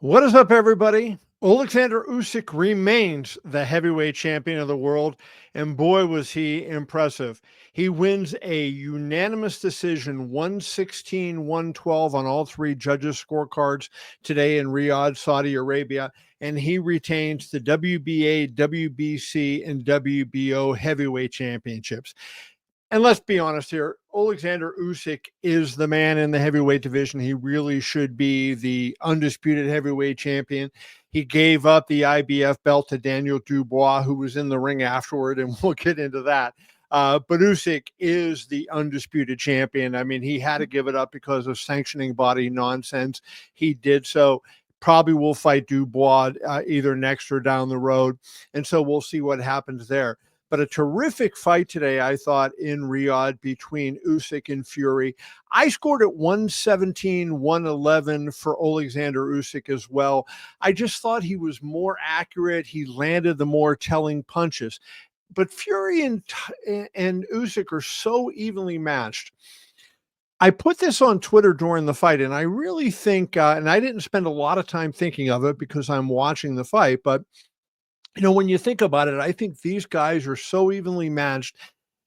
What is up, everybody? Oleksandr Usyk remains the heavyweight champion of the world, and boy, was he impressive. He wins a unanimous decision, 116-112 on all three judges' scorecards today in Riyadh, Saudi Arabia, and he retains the WBA, WBC, and WBO heavyweight championships. And let's be honest here, Oleksandr Usyk is the man in the heavyweight division. He really should be the undisputed heavyweight champion. He gave up the IBF belt to Daniel Dubois, who was in the ring afterward, and we'll get into that. But Usyk is the undisputed champion. I mean, he had to give it up because of sanctioning body nonsense. He did so. Probably will fight Dubois either next or down the road. And so we'll see what happens there. But a terrific fight today, I thought, in Riyadh between Usyk and Fury. I scored at 117-111 for Oleksandr Usyk as well. I just thought he was more accurate. He landed the more telling punches. But Fury and Usyk are so evenly matched. I put this on Twitter during the fight, and I really think, and I didn't spend a lot of time thinking of it because I'm watching the fight, but when you think about it, I think these guys are so evenly matched.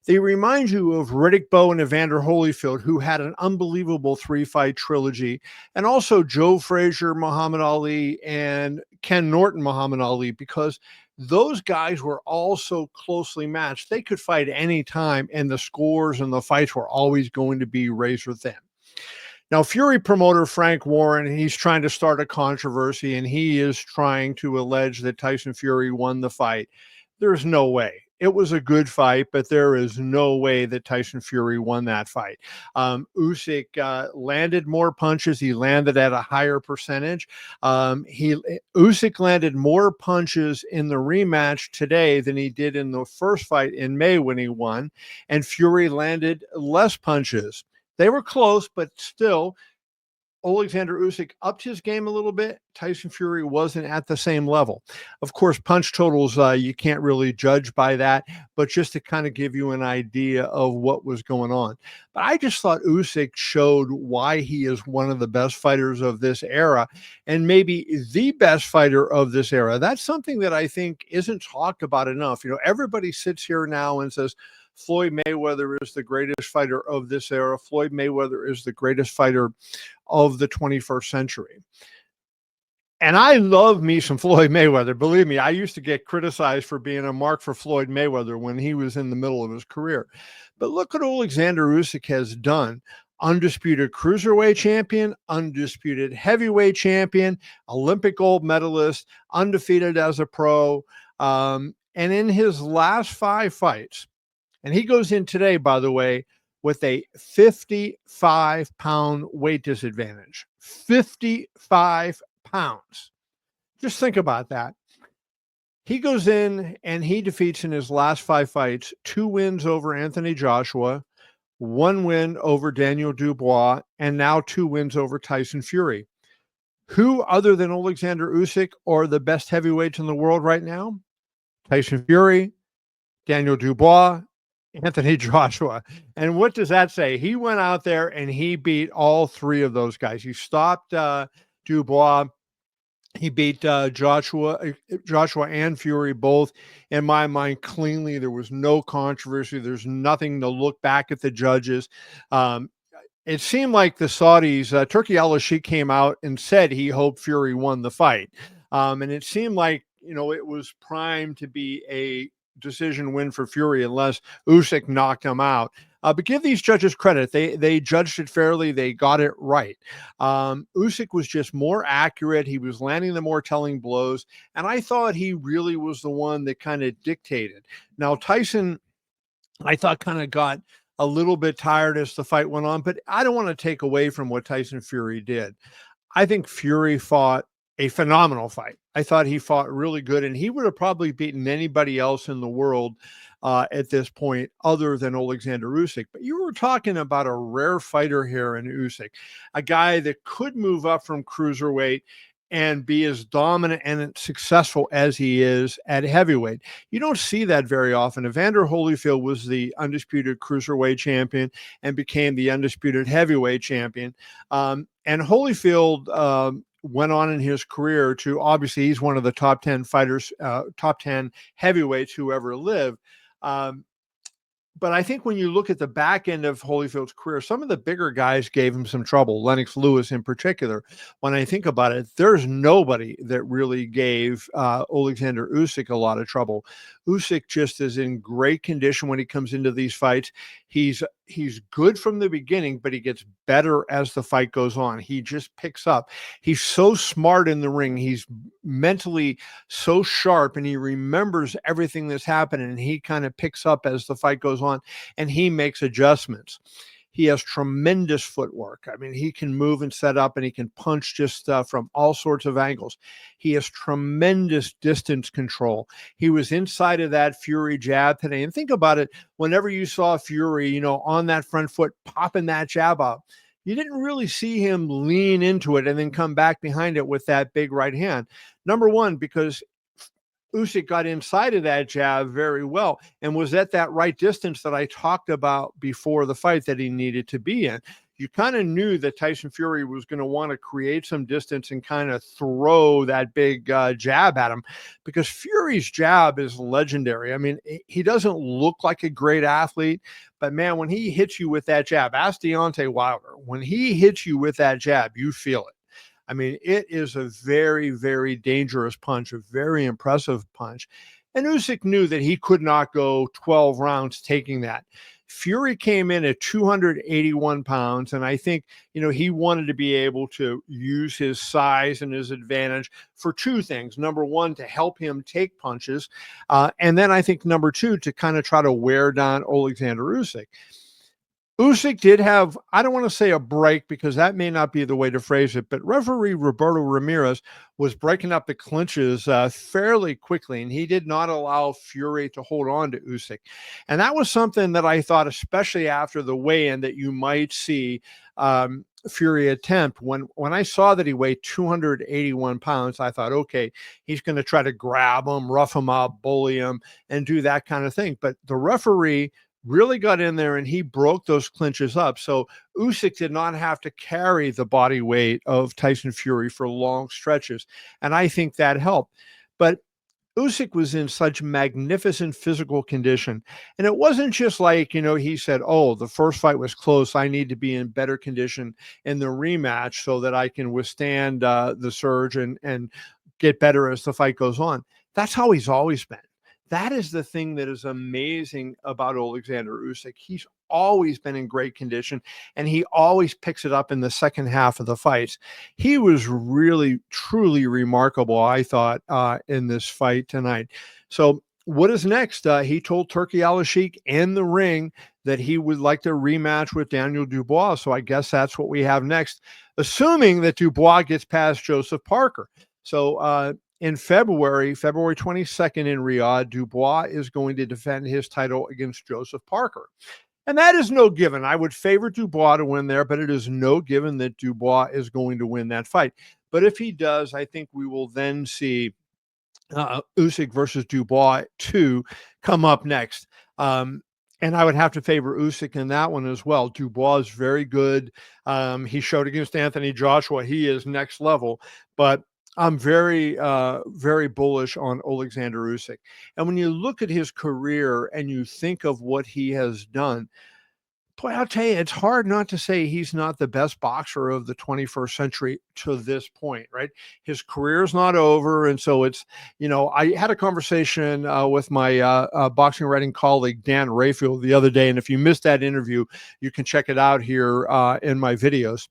They remind you of Riddick Bowe and Evander Holyfield, who had an unbelievable three-fight trilogy, and also Joe Frazier, Muhammad Ali, and Ken Norton, Muhammad Ali, because those guys were all so closely matched. They could fight any time, and the scores and the fights were always going to be razor thin. Now, Fury promoter Frank Warren, he's trying to start a controversy, and he is trying to allege that Tyson Fury won the fight. There's no way. It was a good fight, but there is no way that Tyson Fury won that fight. Usyk landed more punches. He landed at a higher percentage. Usyk landed more punches in the rematch today than he did in the first fight in May when he won, and Fury landed less punches. They were close, but still, Oleksandr Usyk upped his game a little bit. Tyson Fury wasn't at the same level. Of course, punch totals, you can't really judge by that, but just to kind of give you an idea of what was going on. But I just thought Usyk showed why he is one of the best fighters of this era, and maybe the best fighter of this era. That's something that I think isn't talked about enough. Everybody sits here now and says, Floyd Mayweather is the greatest fighter of this era. Floyd Mayweather is the greatest fighter of the 21st century. And I love me some Floyd Mayweather. Believe me, I used to get criticized for being a mark for Floyd Mayweather when he was in the middle of his career. But look what Oleksandr Usyk has done. Undisputed cruiserweight champion, undisputed heavyweight champion, Olympic gold medalist, undefeated as a pro. And in his last 5 fights, and he goes in today, by the way, with a 55-pound weight disadvantage. 55 pounds. Just think about that. He goes in and he defeats in his last 5 fights 2 wins over Anthony Joshua, 1 win over Daniel Dubois, and now 2 wins over Tyson Fury. Who other than Oleksandr Usyk are the best heavyweights in the world right now? Tyson Fury, Daniel Dubois, Anthony Joshua. And what does that say? He went out there and he beat all 3 of those guys. He stopped Dubois. He beat Joshua and Fury both, in my mind, cleanly. There was no controversy. There's nothing to look back at the judges. It seemed like the Saudis, Turki Al-Sheikh came out and said he hoped Fury won the fight. And it seemed like, it was primed to be a decision win for Fury unless Usyk knocked him out. But give these judges credit. They judged it fairly. They got it right. Usyk was just more accurate. He was landing the more telling blows. And I thought he really was the one that kind of dictated. Now, Tyson, I thought, kind of got a little bit tired as the fight went on, but I don't want to take away from what Tyson Fury did. I think Fury fought a phenomenal fight. I thought he fought really good, and he would have probably beaten anybody else in the world at this point other than Oleksandr Usyk. But you were talking about a rare fighter here in Usyk, a guy that could move up from cruiserweight and be as dominant and successful as he is at heavyweight. You don't see that very often. Evander Holyfield was the undisputed cruiserweight champion and became the undisputed heavyweight champion. And Holyfield went on in his career to, obviously, he's one of the top 10 fighters, top 10 heavyweights who ever lived. Um, but I think when you look at the back end of Holyfield's career, some of the bigger guys gave him some trouble, Lennox Lewis in particular. When I think about it, there's nobody that really gave Oleksandr Usyk a lot of trouble. Usyk just is in great condition when he comes into these fights. He's good from the beginning, but he gets better as the fight goes on. He just picks up. He's so smart in the ring. He's mentally so sharp, and he remembers everything that's happening, and he kind of picks up as the fight goes on, and he makes adjustments. He has tremendous footwork. I mean, he can move and set up, and he can punch just from all sorts of angles. He has tremendous distance control. He was inside of that Fury jab today. And think about it, whenever you saw Fury, on that front foot, popping that jab out, you didn't really see him lean into it and then come back behind it with that big right hand. Number one, because Usyk got inside of that jab very well and was at that right distance that I talked about before the fight that he needed to be in. You kind of knew that Tyson Fury was going to want to create some distance and kind of throw that big jab at him, because Fury's jab is legendary. I mean, he doesn't look like a great athlete, but man, when he hits you with that jab, ask Deontay Wilder, when he hits you with that jab, you feel it. I mean, it is a very, very dangerous punch, a very impressive punch. And Usyk knew that he could not go 12 rounds taking that. Fury came in at 281 pounds, and I think, he wanted to be able to use his size and his advantage for two things. Number one, to help him take punches. And then I think number two, to kind of try to wear down Oleksandr Usyk. Usyk did have, I don't want to say a break, because that may not be the way to phrase it, but referee Roberto Ramirez was breaking up the clinches fairly quickly, and he did not allow Fury to hold on to Usyk. And that was something that I thought, especially after the weigh-in, that you might see Fury attempt. When I saw that he weighed 281 pounds, I thought, okay, he's going to try to grab him, rough him up, bully him, and do that kind of thing. But the referee really got in there and he broke those clinches up. So Usyk did not have to carry the body weight of Tyson Fury for long stretches. And I think that helped. But Usyk was in such magnificent physical condition. And it wasn't just like, he said, oh, the first fight was close, I need to be in better condition in the rematch so that I can withstand the surge and get better as the fight goes on. That's how he's always been. That is the thing that is amazing about Oleksandr Usyk. He's always been in great condition, and he always picks it up in the second half of the fights. He was really, truly remarkable, I thought, in this fight tonight. So what is next? He told Turki Al-Sheikh in the ring that he would like to rematch with Daniel Dubois. So I guess that's what we have next, assuming that Dubois gets past Joseph Parker. So in February 22nd in Riyadh, Dubois is going to defend his title against Joseph Parker. And that is no given. I would favor Dubois to win there, but it is no given that Dubois is going to win that fight. But if he does, I think we will then see Usyk versus Dubois 2 come up next. And I would have to favor Usyk in that one as well. Dubois is very good. He showed against Anthony Joshua. He is next level. But I'm very, very bullish on Oleksandr Usyk. And when you look at his career and you think of what he has done, boy, I'll tell you, it's hard not to say he's not the best boxer of the 21st century to this point, right? His career's not over. And so it's, I had a conversation with my boxing writing colleague, Dan Rayfield, the other day. And if you missed that interview, you can check it out here in my videos.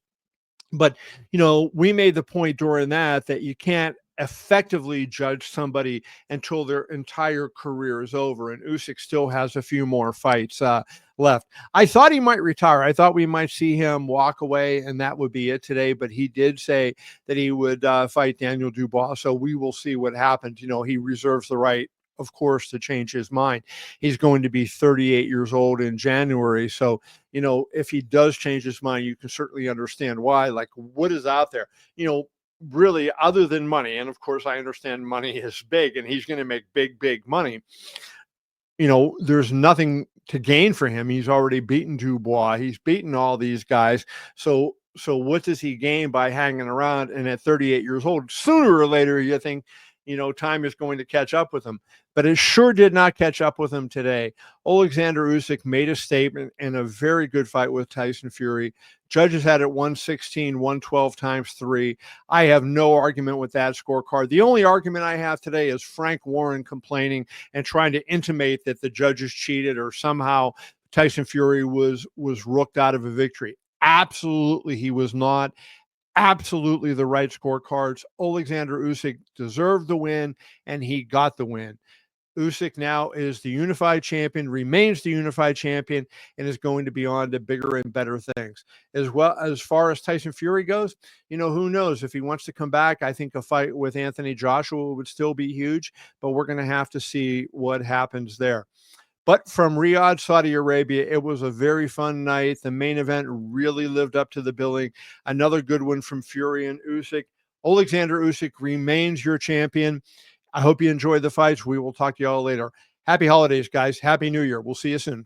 But, we made the point during that you can't effectively judge somebody until their entire career is over. And Usyk still has a few more fights left. I thought he might retire. I thought we might see him walk away and that would be it today. But he did say that he would fight Daniel Dubois. So we will see what happens. He reserves the right, of course, to change his mind. He's going to be 38 years old in January. So, if he does change his mind, you can certainly understand why. Like, what is out there, really, other than money? And of course, I understand money is big and he's going to make big, big money. There's nothing to gain for him. He's already beaten Dubois. He's beaten all these guys. So So what does he gain by hanging around? And at 38 years old, sooner or later, you think, time is going to catch up with him. But it sure did not catch up with him today. Oleksandr Usyk made a statement in a very good fight with Tyson Fury. Judges had it 116, 112 times 3. I have no argument with that scorecard. The only argument I have today is Frank Warren complaining and trying to intimate that the judges cheated or somehow Tyson Fury was rooked out of a victory. Absolutely, he was not. Absolutely the right scorecards. Oleksandr Usyk deserved the win, and he got the win. Usyk now is the unified champion, remains the unified champion, and is going to be on to bigger and better things. As well as far as Tyson Fury goes, who knows? If he wants to come back, I think a fight with Anthony Joshua would still be huge, but we're going to have to see what happens there. But from Riyadh, Saudi Arabia, it was a very fun night. The main event really lived up to the billing. Another good one from Fury and Usyk. Oleksandr Usyk remains your champion. I hope you enjoyed the fights. We will talk to y'all later. Happy holidays, guys. Happy New Year. We'll see you soon.